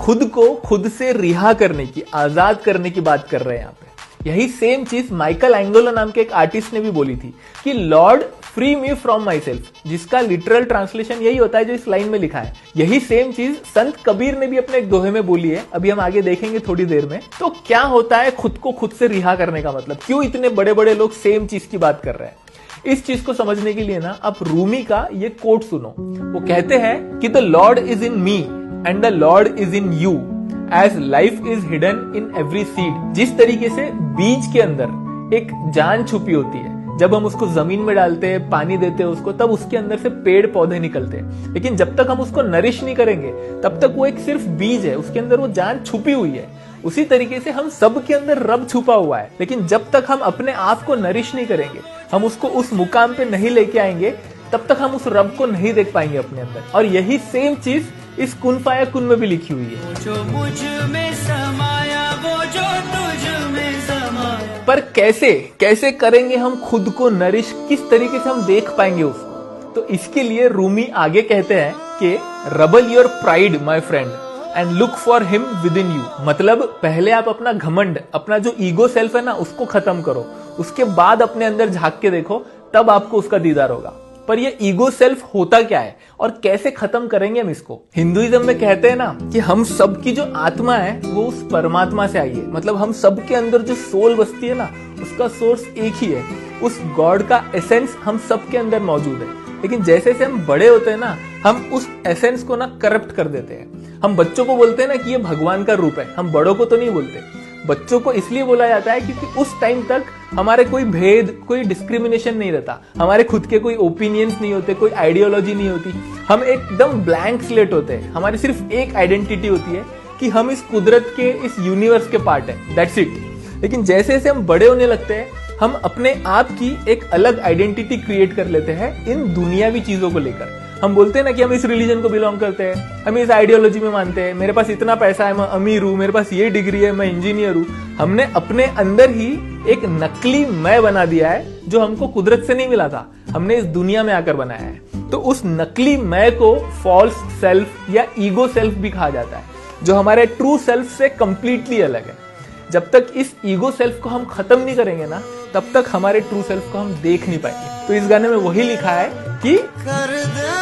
खुद को खुद से रिहा करने की, आजाद करने की बात कर रहे हैं यहाँ पे। यही सेम चीज माइकल एंगेलो नाम के एक आर्टिस्ट ने भी बोली थी कि Lord free me from my self, जिसका लिटरल ट्रांसलेशन यही होता है जो इस लाइन में लिखा है। यही सेम चीज संत कबीर ने भी अपने एक दोहे में बोली है, अभी हम आगे देखेंगे थोड़ी देर में। तो क्या होता है खुद को खुद से रिहा करने का मतलब, क्यों इतने बड़े बड़े लोग सेम चीज की बात कर रहे हैं? इस चीज को समझने के लिए ना आप रूमी का ये कोट सुनो। वो कहते हैं कि the Lord is in me and the Lord is in you as life is hidden in every seed. जिस तरीके से बीज के अंदर एक जान छुपी होती है, जब हम उसको जमीन में डालते हैं, पानी देते हैं उसको, तब उसके अंदर से पेड़ पौधे निकलते हैं। लेकिन जब तक हम उसको नरिश नहीं करेंगे तब तक वो एक सिर्फ बीज है, उसके अंदर वो जान छुपी हुई है। उसी तरीके से हम सब के अंदर रब छुपा हुआ है, लेकिन जब तक हम अपने आप को नरिश नहीं करेंगे, हम उसको उस मुकाम पे नहीं लेके आएंगे, तब तक हम उस रब को नहीं देख पाएंगे अपने अंदर। और यही सेम चीज इस कुन फाया कुन में भी लिखी हुई है। जो मुझ में समाया वो जो तुझ में समाया। पर कैसे करेंगे हम खुद को नरिश, किस तरीके से हम देख पाएंगे उसको? तो इसके लिए रूमी आगे कहते हैं कि rubble your pride my friend and look for him within you. मतलब पहले आप अपना घमंड, अपना जो ईगो सेल्फ है ना, उसको खत्म करो, उसके बाद अपने अंदर झांक के देखो, तब आपको उसका दीदार होगा। पर ये ईगो सेल्फ होता क्या है और कैसे खत्म करेंगे हम इसको? हिंदुइज्म में कहते हैं ना कि हम सब की जो आत्मा है वो उस परमात्मा से आई है। मतलब हम सब के अंदर जो सोल बसती है ना, उसका सोर्स एक ही है। उस गॉड का एसेंस हम सब के अंदर मौजूद है। लेकिन जैसे जैसे हम बड़े होते हैं ना, हम उस एसेंस को ना करप्ट कर देते हैं। हम बच्चों को बोलते हैं ना कि ये भगवान का रूप है, हम बड़ों को तो नहीं बोलते। बच्चों को इसलिए बोला जाता है क्योंकि उस टाइम तक हमारे कोई भेद, कोई डिस्क्रिमिनेशन नहीं रहता, हमारे खुद के कोई ओपिनियंस नहीं होते, कोई आइडियोलॉजी नहीं होती, हम एकदम ब्लैंक स्लेट होते हैं। हमारी सिर्फ एक आइडेंटिटी होती है कि हम इस कुदरत के, इस यूनिवर्स के पार्ट है, दैट्स इट। लेकिन जैसे जैसे हम बड़े होने लगते हैं, हम अपने आप की एक अलग आइडेंटिटी क्रिएट कर लेते हैं इन दुनियावी चीजों को लेकर। हम बोलते हैं ना कि हम इस रिलीजन को बिलोंग करते हैं, हम इस आइडियोलॉजी में मानते हैं, मेरे पास इतना पैसा है, मैं अमीर हूं, मेरे पास ये डिग्री है, मैं इंजीनियर हूं। हमने अपने अंदर ही एक नकली मैं बना दिया है जो हमको कुदरत से नहीं मिला था, हमने इस दुनिया में आकर बनाया है। तो उस नकली मैं को फॉल्स सेल्फ या ईगो सेल्फ भी कहा जाता है, जो हमारे ट्रू सेल्फ से कंप्लीटली अलग है। जब तक इस ईगो सेल्फ को हम खत्म नहीं करेंगे ना, तब तक हमारे ट्रू सेल्फ को हम देख नहीं पाएंगे। तो इस गाने में वही लिखा है कि कर दे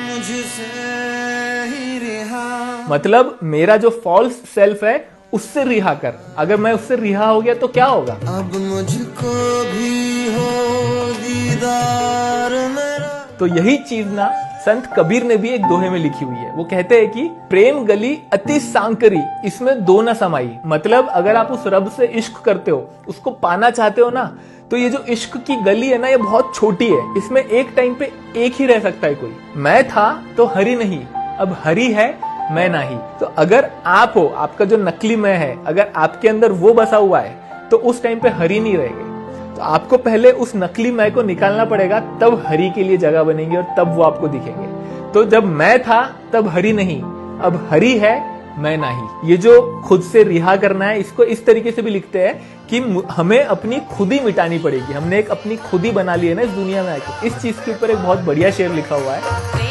मुझसे ही रिहा। मतलब मेरा जो फॉल्स सेल्फ है उससे रिहा कर। अगर मैं उससे रिहा हो गया तो क्या होगा? अब मुझको भी हो दीदार मेरा। तो यही चीज ना संत कबीर ने भी एक दोहे में लिखी हुई है। वो कहते हैं कि प्रेम गली अति सांकरी, इसमें दो न समाई। मतलब अगर आप उस रब से इश्क करते हो, उसको पाना चाहते हो ना, तो ये जो इश्क की गली है ना, ये बहुत छोटी है। इसमें एक टाइम पे एक ही रह सकता है कोई। मैं था तो हरि नहीं, अब हरि है मैं नहीं। तो अगर आप हो, आपका जो नकली मैं है, अगर आपके अंदर वो बसा हुआ है, तो उस टाइम पे हरि नहीं रहेगा। तो आपको पहले उस नकली मैं को निकालना पड़ेगा, तब हरि के लिए जगह बनेगी और तब वो आपको दिखेंगे। तो जब मैं था तब हरि नहीं, अब हरि है मैं नहीं। ये जो खुद से रिहा करना है, इसको इस तरीके से भी लिखते हैं कि हमें अपनी खुद ही मिटानी पड़ेगी। हमने एक अपनी खुद ही बना ली है ना इस दुनिया में आके। इस चीज के ऊपर एक बहुत बढ़िया शेर लिखा हुआ है।